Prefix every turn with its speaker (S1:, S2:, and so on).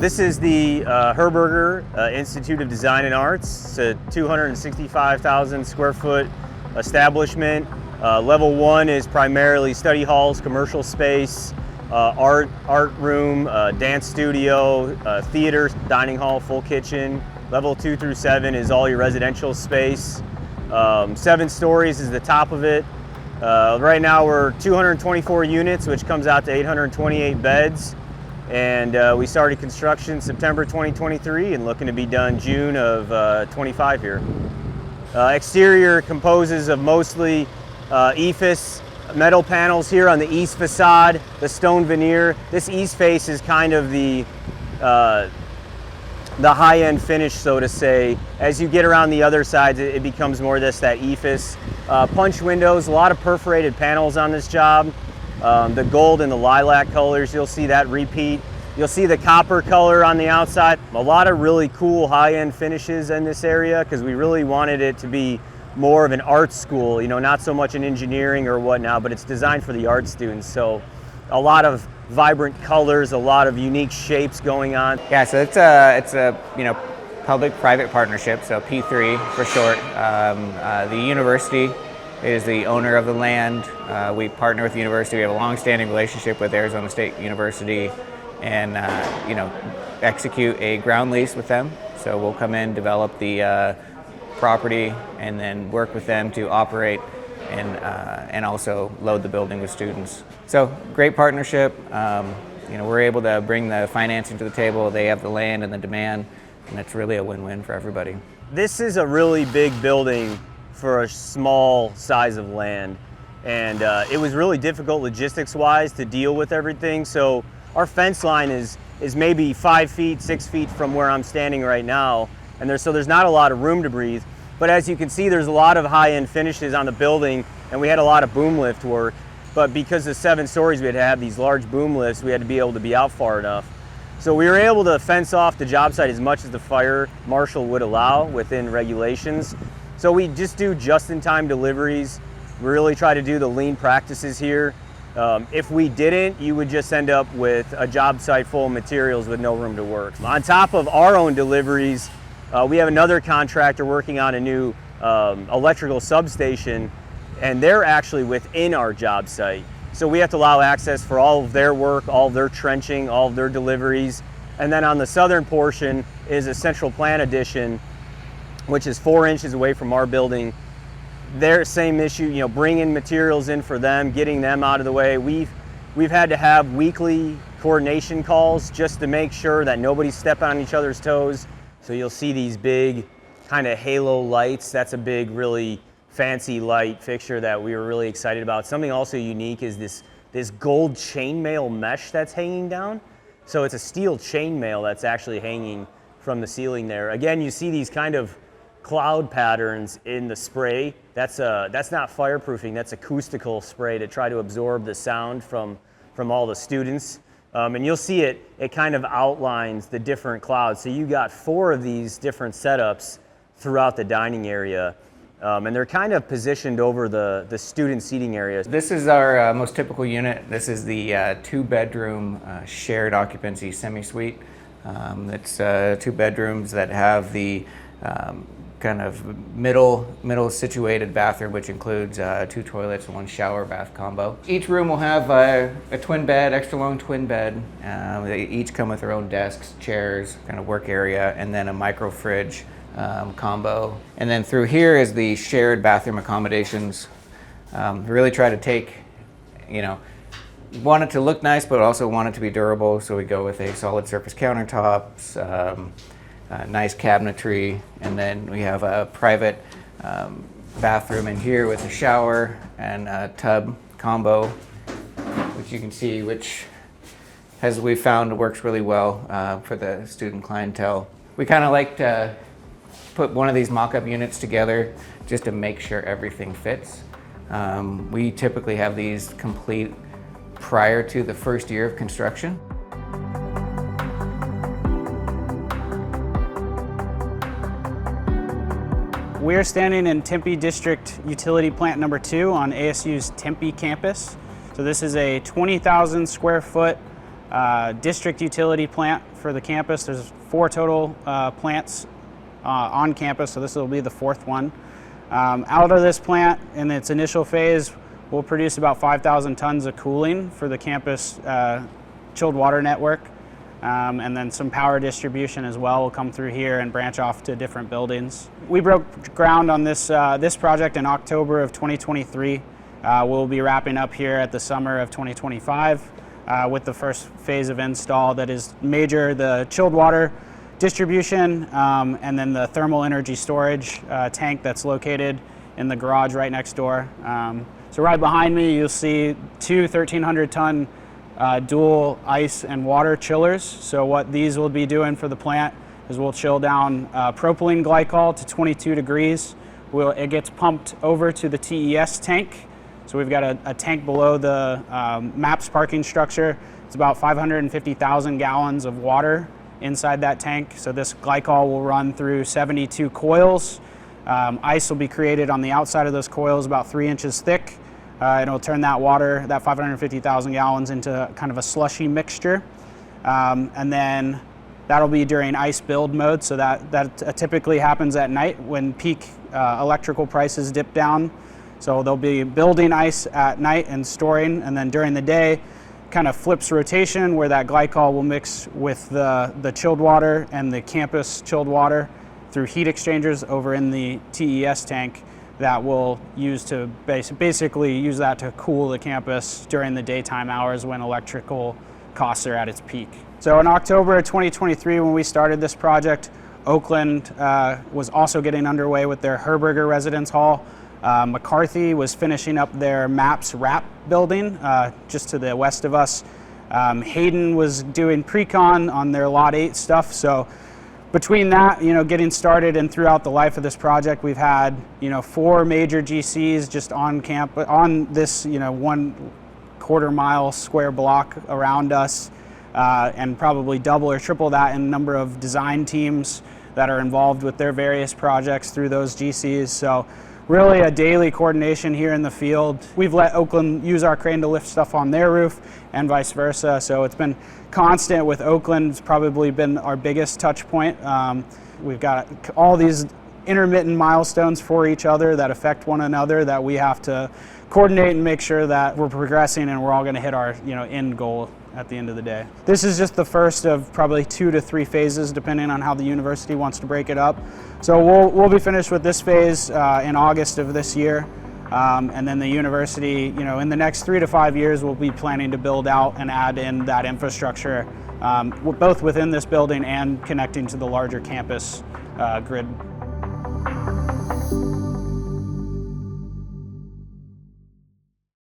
S1: This is the Herberger Institute of Design and Arts. It's a 265,000 square foot establishment. Level 1 is primarily study halls, commercial space, art room, dance studio, theater, dining hall, full kitchen. Level 2 through 7 is all your residential space. 7 stories is the top of it. Right now we're 224 units, which comes out to 828 beds. And we started construction September 2023 and looking to be done June of 25 here. Exterior composes of mostly EIFS metal panels here on the east facade, the stone veneer. This east face is kind of the high-end finish, so to say. As you get around the other sides, it becomes more that EIFS. Punch windows, a lot of perforated panels on this job. The gold and the lilac colors, you'll see that repeat. You'll see the copper color on the outside. A lot of really cool high-end finishes in this area because we really wanted it to be more of an art school, you know, not so much an engineering or whatnot, but it's designed for the art students. So a lot of vibrant colors, a lot of unique shapes going on.
S2: Yeah, so it's a public-private partnership, so P3 for short. The university is the owner of the land. We partner with the university. We have a long-standing relationship with Arizona State University, and execute a ground lease with them. So we'll come in, develop the property, and then work with them to operate and also load the building with students. So great partnership. We're able to bring the financing to the table. They have the land and the demand, and it's really a win-win for everybody.
S1: This is a really big building for a small size of land, and it was really difficult logistics-wise to deal with everything. So our fence line is maybe 5 feet, 6 feet from where I'm standing right now, and there's not a lot of room to breathe. But as you can see, there's a lot of high-end finishes on the building, and we had a lot of boom lift work. But because of 7 stories, we had to have these large boom lifts. We had to be able to be out far enough. So we were able to fence off the job site as much as the fire marshal would allow within regulations. So we just do just-in-time deliveries. We really try to do the lean practices here. If we didn't, you would just end up with a job site full of materials with no room to work. On top of our own deliveries, we have another contractor working on a new electrical substation, and they're actually within our job site. So we have to allow access for all of their work, all of their trenching, all of their deliveries. And then on the southern portion is a central plant addition, which is 4 inches away from our building. Their same issue, bringing materials in for them, getting them out of the way. We've had to have weekly coordination calls just to make sure that nobody's stepping on each other's toes. So you'll see these big kind of halo lights. That's a big, really fancy light fixture that we were really excited about. Something also unique is this gold chainmail mesh that's hanging down. So it's a steel chainmail that's actually hanging from the ceiling there. Again, you see these kind of cloud patterns in the spray. That's not fireproofing, that's acoustical spray to try to absorb the sound from all the students. And you'll see it kind of outlines the different clouds. So you got 4 of these different setups throughout the dining area. And they're kind of positioned over the student seating areas.
S2: This is our most typical unit. This is the 2-bedroom shared occupancy semi-suite. It's 2 bedrooms that have the kind of middle situated bathroom, which includes 2 toilets and 1 shower bath combo. Each room will have a twin bed, extra long twin bed. They each come with their own desks, chairs, kind of work area, and then a micro fridge combo. And then through here is the shared bathroom accommodations. Really try to take, want it to look nice, but also want it to be durable. So we go with a solid surface countertops, nice cabinetry, and then we have a private bathroom in here with a shower and a tub combo, which you can see, which as we found works really well for the student clientele. We kind of like to put one of these mock-up units together just to make sure everything fits. We typically have these complete prior to the first year of construction.
S3: We are standing in Tempe District Utility Plant number 2 on ASU's Tempe campus. So this is a 20,000 square foot district utility plant for the campus. There's 4 total plants on campus, so this will be the 4th one. Out of this plant, in its initial phase, we'll produce about 5,000 tons of cooling for the campus chilled water network. And then some power distribution as well will come through here and branch off to different buildings. We broke ground on this project in October of 2023. We'll be wrapping up here at the summer of 2025 with the first phase of install that is major, the chilled water distribution, and then the thermal energy storage tank that's located in the garage right next door. So right behind me, you'll see 2 1,300-ton dual ice and water chillers. So what these will be doing for the plant is we'll chill down propylene glycol to 22 degrees. It gets pumped over to the TES tank. So we've got a tank below the MAPS parking structure. It's about 550,000 gallons of water inside that tank. So this glycol will run through 72 coils. Ice will be created on the outside of those coils about 3 inches thick. And it'll turn that water, that 550,000 gallons, into kind of a slushy mixture. And then that'll be during ice build mode. So that typically happens at night when peak electrical prices dip down. So they'll be building ice at night and storing, and then during the day, kind of flips rotation where that glycol will mix with the chilled water and the campus chilled water through heat exchangers over in the TES tank that will use to basically use that to cool the campus during the daytime hours when electrical costs are at its peak. So in October of 2023, when we started this project, Oakland was also getting underway with their Herberger Residence Hall. McCarthy was finishing up their MAPS wrap building just to the west of us. Hayden was doing pre-con on their Lot 8 stuff. So between that, getting started and throughout the life of this project, we've had, 4 major GCs just on campus, on this, 1/4 mile square block around us, and probably double or triple that in number of design teams that are involved with their various projects through those GCs. So really a daily coordination here in the field. We've let Oakland use our crane to lift stuff on their roof and vice versa. So it's been constant with Oakland. It's probably been our biggest touch point. We've got all these intermittent milestones for each other that affect one another that we have to coordinate and make sure that we're progressing and we're all going to hit our end goal at the end of the day. This is just the first of probably 2 to 3 phases depending on how the university wants to break it up. So we'll be finished with this phase in August of this year, and then the university, in the next 3 to 5 years, we'll be planning to build out and add in that infrastructure, both within this building and connecting to the larger campus grid.